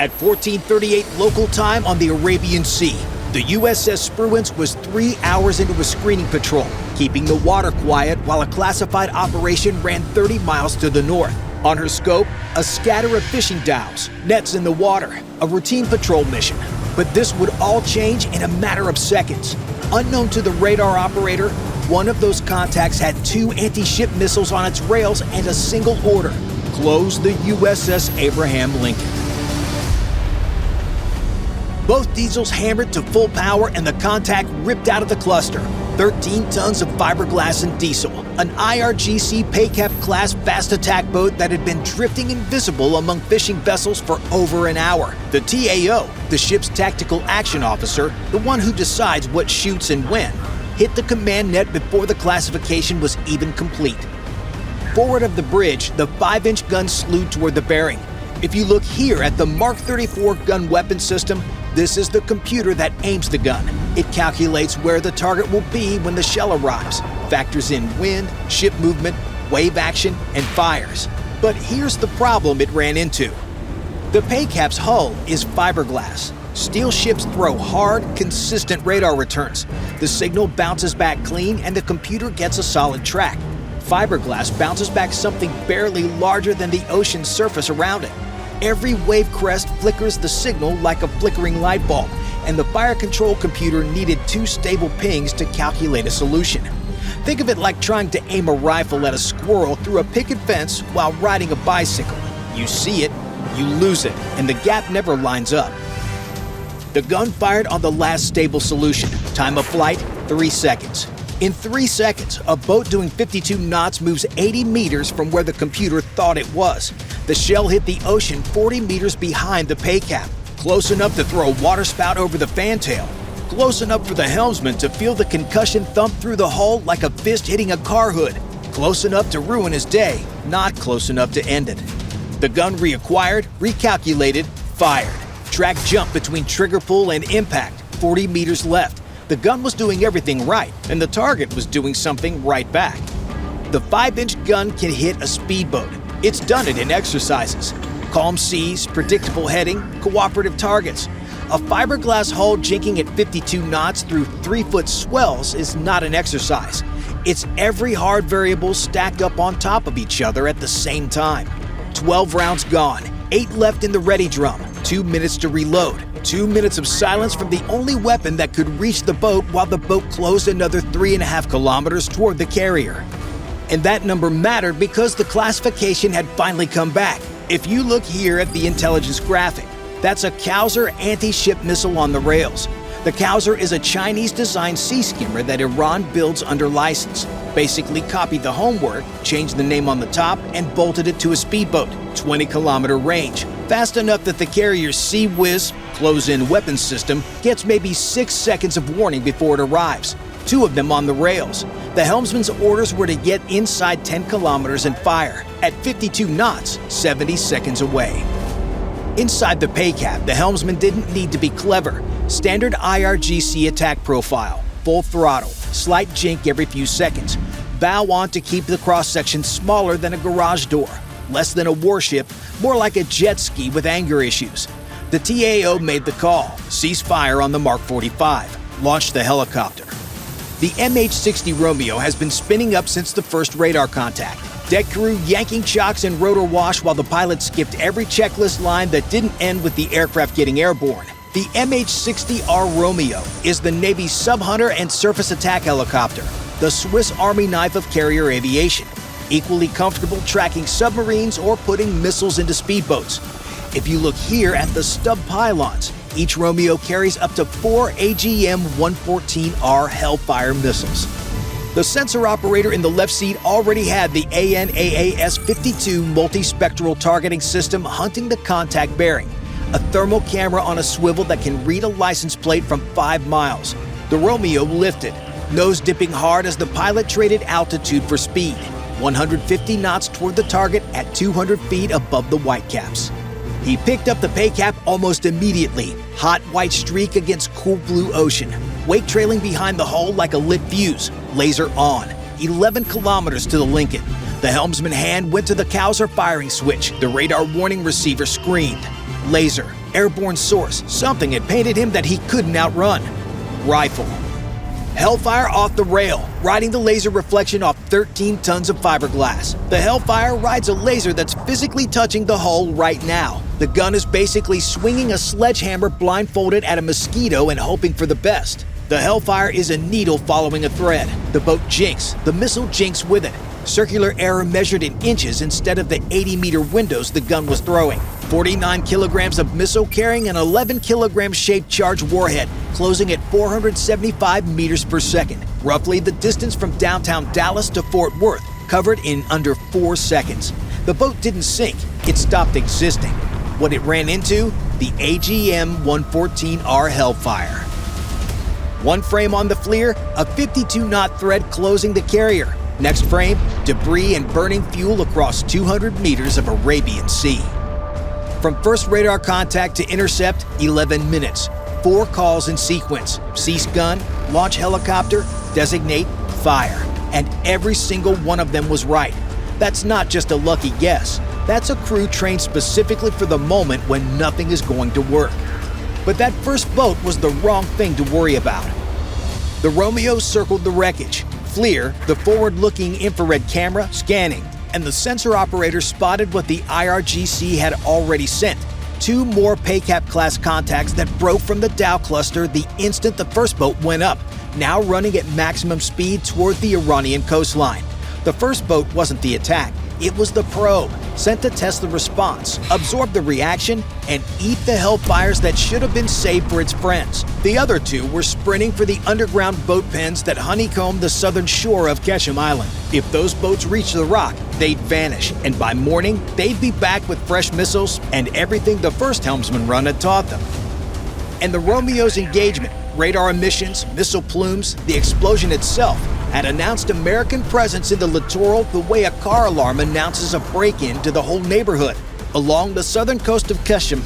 At 14:38 local time on the Arabian Sea, the USS Spruance was 3 hours into a screening patrol, keeping the water quiet while a classified operation ran 30 miles to the north. On her scope, a scatter of fishing dhows, nets in the water, a routine patrol mission. But this would all change in a matter of seconds. Unknown to the radar operator, one of those contacts had 2 anti-ship missiles on its rails and a single order: close the USS Abraham Lincoln. Both diesels hammered to full power and the contact ripped out of the cluster. 13 tons of fiberglass and diesel, an IRGC Peykaap class fast attack boat that had been drifting invisible among fishing vessels for over an hour. The TAO, the ship's tactical action officer, the one who decides what shoots and when, hit the command net before the classification was even complete. Forward of the bridge, the 5-inch gun slewed toward the bearing. If you look here at the Mark 34 gun weapon system, this is the computer that aims the gun. It calculates where the target will be when the shell arrives, factors in wind, ship movement, wave action, and fires. But here's the problem it ran into. The Peykaap's hull is fiberglass. Steel ships throw hard, consistent radar returns. The signal bounces back clean and the computer gets a solid track. Fiberglass bounces back something barely larger than the ocean's surface around it. Every wave crest flickers the signal like a flickering light bulb, and the fire control computer needed 2 stable pings to calculate a solution. Think of it like trying to aim a rifle at a squirrel through a picket fence while riding a bicycle. You see it, you lose it, and the gap never lines up. The gun fired on the last stable solution. Time of flight, 3 seconds. In 3 seconds, a boat doing 52 knots moves 80 meters from where the computer thought it was. The shell hit the ocean 40 meters behind the Peykaap, close enough to throw a waterspout over the fantail, close enough for the helmsman to feel the concussion thump through the hull like a fist hitting a car hood, close enough to ruin his day, not close enough to end it. The gun reacquired, recalculated, fired. Track jump between trigger pull and impact, 40 meters left. The gun was doing everything right, and the target was doing something right back. The 5-inch gun can hit a speedboat. It's done it in exercises. Calm seas, predictable heading, cooperative targets. A fiberglass hull jinking at 52 knots through 3-foot swells is not an exercise. It's every hard variable stacked up on top of each other at the same time. 12 rounds gone, 8 left in the ready drum, 2 minutes to reload, 2 minutes of silence from the only weapon that could reach the boat while the boat closed another 3.5 kilometers toward the carrier. And that number mattered because the classification had finally come back. If you look here at the intelligence graphic, that's a Kowsar anti-ship missile on the rails. The Kowsar is a Chinese-designed sea skimmer that Iran builds under license. Basically copied the homework, changed the name on the top, and bolted it to a speedboat, 20-kilometer range. Fast enough that the carrier's Sea Whiz, close-in weapons system, gets maybe 6 seconds of warning before it arrives. 2 of them on the rails. The helmsman's orders were to get inside 10 kilometers and fire, at 52 knots, 70 seconds away. Inside the Peykaap, the helmsman didn't need to be clever. Standard IRGC attack profile, full throttle, slight jink every few seconds. Bow on to keep the cross-section smaller than a garage door. Less than a warship, more like a jet ski with anger issues. The TAO made the call, cease fire on the Mark 45, launched the helicopter. The MH-60 Romeo has been spinning up since the first radar contact. Deck crew yanking chocks and rotor wash while the pilot skipped every checklist line that didn't end with the aircraft getting airborne. The MH-60R Romeo is the Navy's sub-hunter and surface attack helicopter, the Swiss Army knife of carrier aviation, equally comfortable tracking submarines or putting missiles into speedboats. If you look here at the stub pylons, each Romeo carries up to 4 AGM-114 Hellfire missiles. The sensor operator in the left seat already had the ANAAS-52 multispectral targeting system hunting the contact bearing, a thermal camera on a swivel that can read a license plate from 5 miles. The Romeo lifted, nose dipping hard as the pilot traded altitude for speed, 150 knots toward the target at 200 feet above the Whitecaps. He picked up the Peykaap almost immediately, hot white streak against cool blue ocean, wake trailing behind the hull like a lit fuse, laser on, 11 kilometers to the Lincoln. The helmsman hand went to the Kowsar firing switch. The radar warning receiver screamed. Laser, Airborne source, something had painted him that he couldn't outrun. Rifle. Hellfire off the rail, riding the laser reflection off 13 tons of fiberglass. The Hellfire rides a laser that's physically touching the hull right now. The gun is basically swinging a sledgehammer blindfolded at a mosquito and hoping for the best. The Hellfire is a needle following a thread. The boat jinks, the missile jinks with it. Circular error measured in inches instead of the 80-meter windows the gun was throwing. 49 kilograms of missile carrying an 11-kilogram shaped charge warhead, closing at 475 meters per second, roughly the distance from downtown Dallas to Fort Worth, covered in under 4 seconds. The boat didn't sink, it stopped existing. What it ran into? The AGM-114 Hellfire. One frame on the FLIR, a 52-knot thread closing the carrier. Next frame, debris and burning fuel across 200 meters of Arabian Sea. From first radar contact to intercept, 11 minutes. 4 calls in sequence: cease gun, launch helicopter, designate, fire. And every single one of them was right. That's not just a lucky guess. That's a crew trained specifically for the moment when nothing is going to work. But that first boat was the wrong thing to worry about. The Romeo circled the wreckage. FLIR, the forward-looking infrared camera, scanning, and the sensor operator spotted what the IRGC had already sent: 2 more Peykaap-class contacts that broke from the Dow cluster the instant the first boat went up, now running at maximum speed toward the Iranian coastline. The first boat wasn't the attack, it was the probe, sent to test the response, absorb the reaction, and eat the hellfires that should have been saved for its friends. The other 2 were sprinting for the underground boat pens that honeycombed the southern shore of Qeshm Island. If those boats reached the rock, they'd vanish, and by morning, they'd be back with fresh missiles and everything the first helmsman run had taught them. And the Romeo's engagement, radar emissions, missile plumes, the explosion itself, had announced American presence in the littoral the way a car alarm announces a break-in to the whole neighborhood. Along the southern coast of Qeshm,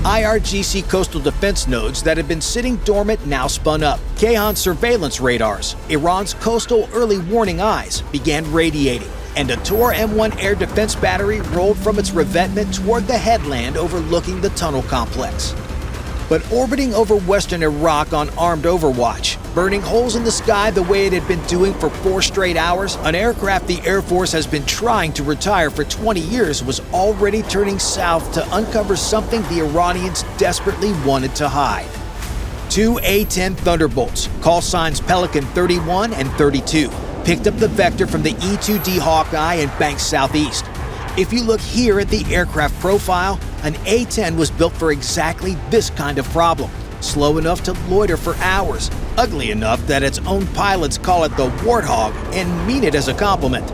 IRGC coastal defense nodes that had been sitting dormant now spun up. Kayhan's surveillance radars, Iran's coastal early warning eyes, began radiating, and a Tor-M1 air defense battery rolled from its revetment toward the headland overlooking the tunnel complex. But orbiting over western Iraq on armed overwatch, burning holes in the sky the way it had been doing for 4 straight hours, an aircraft the Air Force has been trying to retire for 20 years was already turning south to uncover something the Iranians desperately wanted to hide. 2 A-10 Thunderbolts, call signs Pelican 31 and 32, picked up the vector from the E-2D Hawkeye and banked southeast. If you look here at the aircraft profile, an A-10 was built for exactly this kind of problem. Slow enough to loiter for hours, ugly enough that its own pilots call it the Warthog and mean it as a compliment.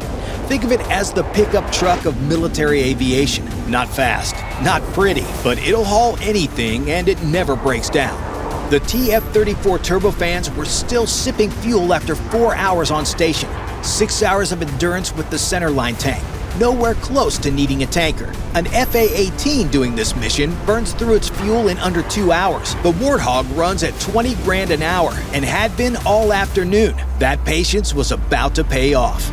Think of it as the pickup truck of military aviation. Not fast, not pretty, but it'll haul anything and it never breaks down. The TF-34 turbofans were still sipping fuel after 4 hours on station, 6 hours of endurance with the centerline tank. Nowhere close to needing a tanker. An FA-18 doing this mission burns through its fuel in under 2 hours. The Warthog runs at 20 grand an hour and had been all afternoon. That patience was about to pay off.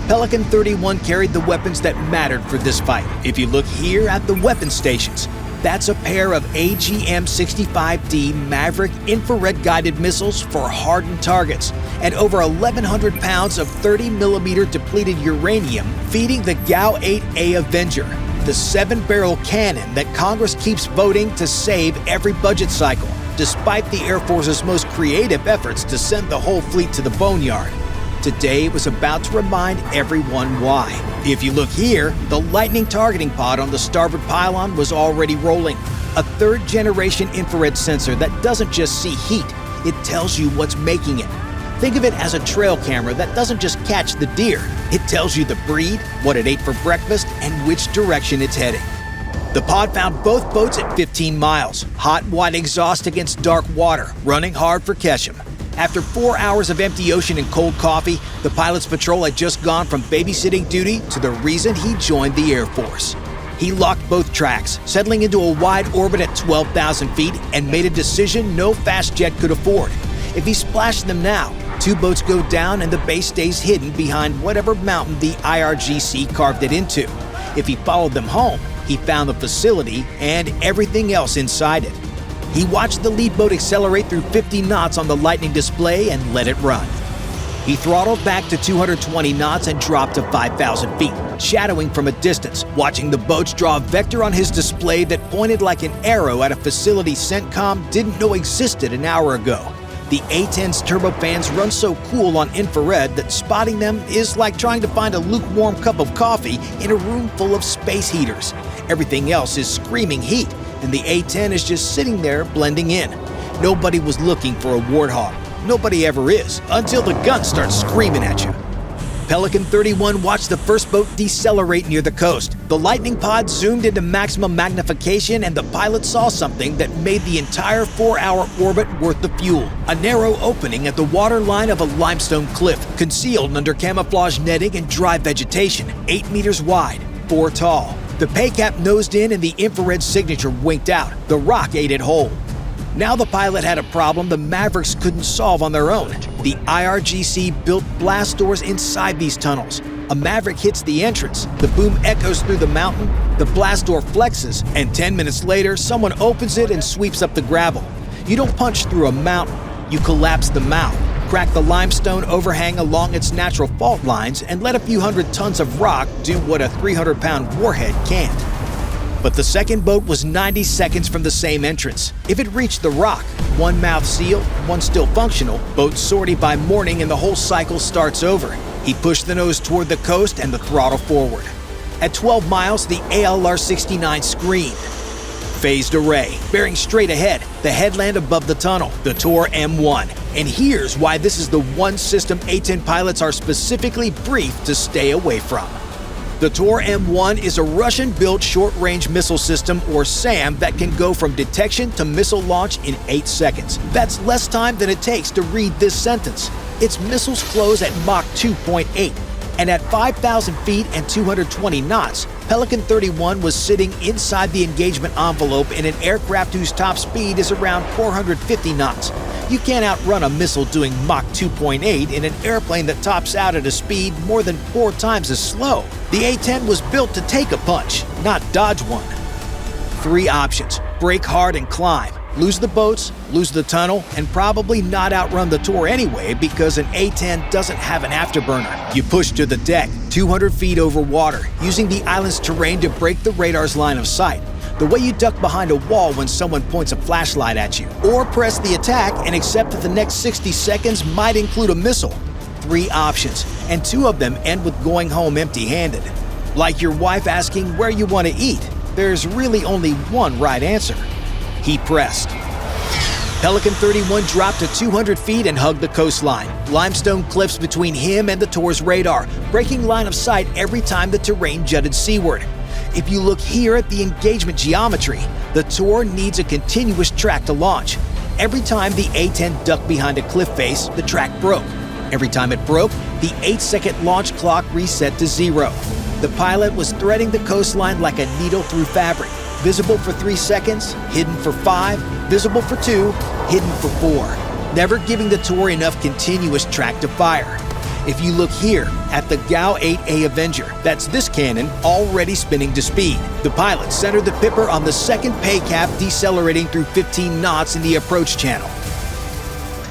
Pelican 31 carried the weapons that mattered for this fight. If you look here at the weapon stations, that's a pair of AGM-65 Maverick infrared-guided missiles for hardened targets, and over 1,100 pounds of 30mm depleted uranium feeding the GAU-8 Avenger, the 7-barrel cannon that Congress keeps voting to save every budget cycle, despite the Air Force's most creative efforts to send the whole fleet to the boneyard. Today was about to remind everyone why. If you look here, the lightning targeting pod on the starboard pylon was already rolling. A 3rd-generation infrared sensor that doesn't just see heat, it tells you what's making it. Think of it as a trail camera that doesn't just catch the deer, it tells you the breed, what it ate for breakfast, and which direction it's heading. The pod found both boats at 15 miles, hot white exhaust against dark water, running hard for Qeshm. After 4 hours of empty ocean and cold coffee, the pilot's patrol had just gone from babysitting duty to the reason he joined the Air Force. He locked both tracks, settling into a wide orbit at 12,000 feet, and made a decision no fast jet could afford. If he splashed them now, 2 boats go down and the base stays hidden behind whatever mountain the IRGC carved it into. If he followed them home, He found the facility and everything else inside it. He watched the lead boat accelerate through 50 knots on the lightning display and let it run. He throttled back to 220 knots and dropped to 5,000 feet, shadowing from a distance, watching the boats draw a vector on his display that pointed like an arrow at a facility CENTCOM didn't know existed an hour ago. The A-10's turbofans run so cool on infrared that spotting them is like trying to find a lukewarm cup of coffee in a room full of space heaters. Everything else is screaming heat, and the A-10 is just sitting there blending in. Nobody was looking for a Warthog. Nobody ever is, until the gun starts screaming at you. Pelican 31 watched the first boat decelerate near the coast. The lightning pod zoomed into maximum magnification, and the pilot saw something that made the entire 4-hour orbit worth the fuel. A narrow opening at the waterline of a limestone cliff, concealed under camouflage netting and dry vegetation, 8 meters wide, 4 tall. The Peykaap nosed in and the infrared signature winked out. The rock ate it whole. Now the pilot had a problem the Mavericks couldn't solve on their own. The IRGC built blast doors inside these tunnels. A Maverick hits the entrance, the boom echoes through the mountain, the blast door flexes, and 10 minutes later, someone opens it and sweeps up the gravel. You don't punch through a mountain, you collapse the mouth, crack the limestone overhang along its natural fault lines, and let a few hundred tons of rock do what a 300-pound warhead can't. But the second boat was 90 seconds from the same entrance. If it reached the rock, one mouth sealed, one still functional, boat sortie by morning and the whole cycle starts over. He pushed the nose toward the coast and the throttle forward. At 12 miles, the ALR-69 screamed. Phased array, bearing straight ahead, the headland above the tunnel, the Tor-M1. And here's why this is the one system A-10 pilots are specifically briefed to stay away from. The Tor-M1 is a Russian-built short-range missile system, or SAM, that can go from detection to missile launch in 8 seconds. That's less time than it takes to read this sentence. Its missiles close at Mach 2.8, and at 5,000 feet and 220 knots, Pelican 31 was sitting inside the engagement envelope in an aircraft whose top speed is around 450 knots. You can't outrun a missile doing Mach 2.8 in an airplane that tops out at a speed more than 4 times as slow. The A-10 was built to take a punch, not dodge one. 3 options: brake hard and climb, lose the boats, lose the tunnel, and probably not outrun the Tor anyway because an A-10 doesn't have an afterburner. You push to the deck, 200 feet over water, using the island's terrain to break the radar's line of sight. The way you duck behind a wall when someone points a flashlight at you. Or press the attack and accept that the next 60 seconds might include a missile. 3 options, and 2 of them end with going home empty-handed. Like your wife asking where you want to eat, there's really only one right answer. He pressed. Pelican 31 dropped to 200 feet and hugged the coastline. Limestone cliffs between him and the Tor's radar, breaking line of sight every time the terrain jutted seaward. If you look here at the engagement geometry, the Tor needs a continuous track to launch. Every time the A-10 ducked behind a cliff face, the track broke. Every time it broke, the 8-second launch clock reset to 0. The pilot was threading the coastline like a needle through fabric. Visible for 3 seconds, hidden for 5, visible for 2, hidden for 4. Never giving the Tor enough continuous track to fire. If you look here at the GAU-8 Avenger, that's this cannon already spinning to speed. The pilot centered the Pipper on the second Peykaap, decelerating through 15 knots in the approach channel.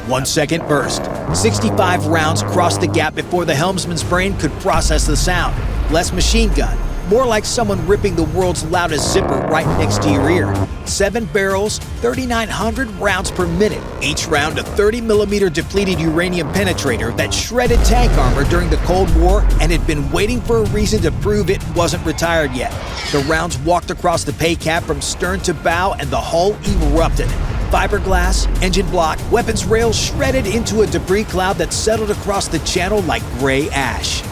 1 second burst. 65 rounds crossed the gap before the helmsman's brain could process the sound. Less machine gun, more like someone ripping the world's loudest zipper right next to your ear. 7 barrels, 3,900 rounds per minute. Each round a 30mm depleted uranium penetrator that shredded tank armor during the Cold War and had been waiting for a reason to prove it wasn't retired yet. The rounds walked across the Peykaap from stern to bow and the hull erupted. Fiberglass, engine block, weapons rails shredded into a debris cloud that settled across the channel like gray ash.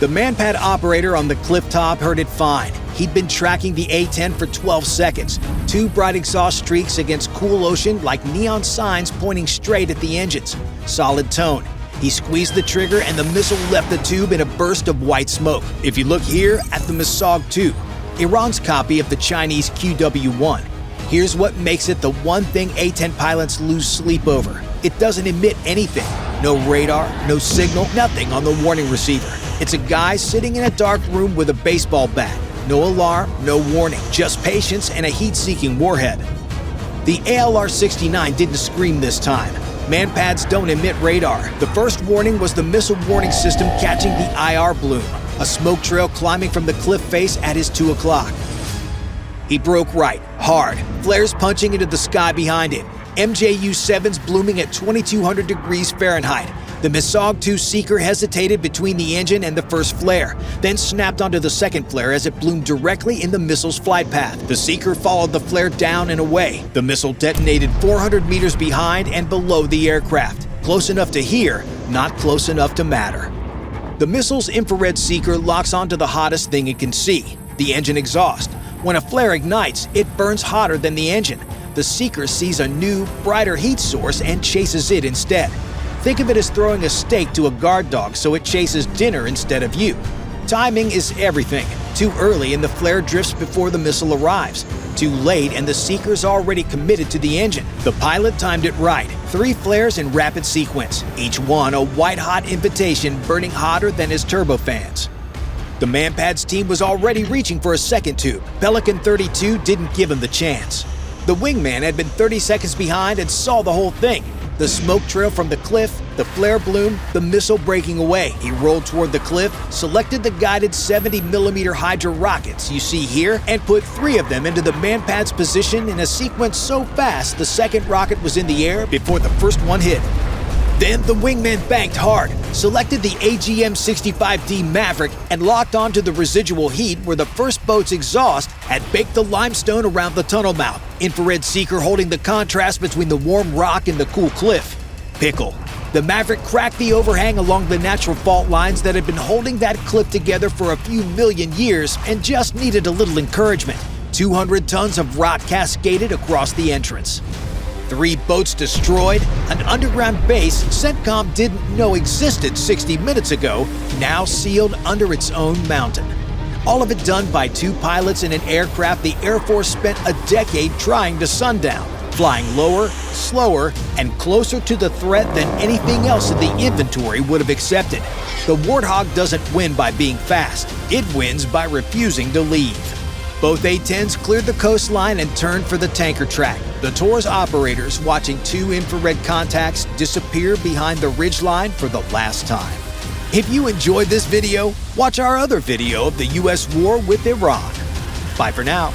The manpad operator on the cliff top heard it fine. He'd been tracking the A-10 for 12 seconds. 2 bright exhaust streaks against cool ocean like neon signs pointing straight at the engines. Solid tone. He squeezed the trigger and the missile left the tube in a burst of white smoke. If you look here at the Masog 2, Iran's copy of the Chinese QW-1, here's what makes it the one thing A-10 pilots lose sleep over. It doesn't emit anything. No radar, no signal, nothing on the warning receiver. It's a guy sitting in a dark room with a baseball bat. No alarm, no warning, just patience and a heat-seeking warhead. The ALR-69 didn't scream this time. Manpads don't emit radar. The first warning was the missile warning system catching the IR bloom, a smoke trail climbing from the cliff face at his 2 o'clock. He broke right, hard, flares punching into the sky behind him. MJU-7s blooming at 2200 degrees Fahrenheit. The MSOG-2 Seeker hesitated between the engine and the first flare, then snapped onto the second flare as it bloomed directly in the missile's flight path. The Seeker followed the flare down and away. The missile detonated 400 meters behind and below the aircraft. Close enough to hear, not close enough to matter. The missile's infrared seeker locks onto the hottest thing it can see, the engine exhaust. When a flare ignites, it burns hotter than the engine. The seeker sees a new, brighter heat source and chases it instead. Think of it as throwing a steak to a guard dog so it chases dinner instead of you. Timing is everything. Too early and the flare drifts before the missile arrives. Too late and the seeker's already committed to the engine. The pilot timed it right. 3 flares in rapid sequence, each one a white-hot invitation burning hotter than his turbofans. The Manpads team was already reaching for a second tube. Pelican 32 didn't give him the chance. The wingman had been 30 seconds behind and saw the whole thing. The smoke trail from the cliff, the flare bloom, the missile breaking away. He rolled toward the cliff, selected the guided 70mm Hydra rockets you see here, and put 3 of them into the Manpad's position in a sequence so fast the second rocket was in the air before the first one hit. Then the wingman banked hard, selected the AGM-65 Maverick, and locked onto the residual heat where the first boat's exhaust had baked the limestone around the tunnel mouth. Infrared seeker holding the contrast between the warm rock and the cool cliff. Pickle. The Maverick cracked the overhang along the natural fault lines that had been holding that cliff together for a few million years and just needed a little encouragement. 200 tons of rock cascaded across the entrance. 3 boats destroyed, an underground base CENTCOM didn't know existed 60 minutes ago, now sealed under its own mountain. All of it done by 2 pilots in an aircraft the Air Force spent a decade trying to sundown, flying lower, slower, and closer to the threat than anything else in the inventory would have accepted. The Warthog doesn't win by being fast, it wins by refusing to leave. Both A-10s cleared the coastline and turned for the tanker track. The Tor's operators watching 2 infrared contacts disappear behind the ridgeline for the last time. If you enjoyed this video, watch our other video of the U.S. war with Iran. Bye for now.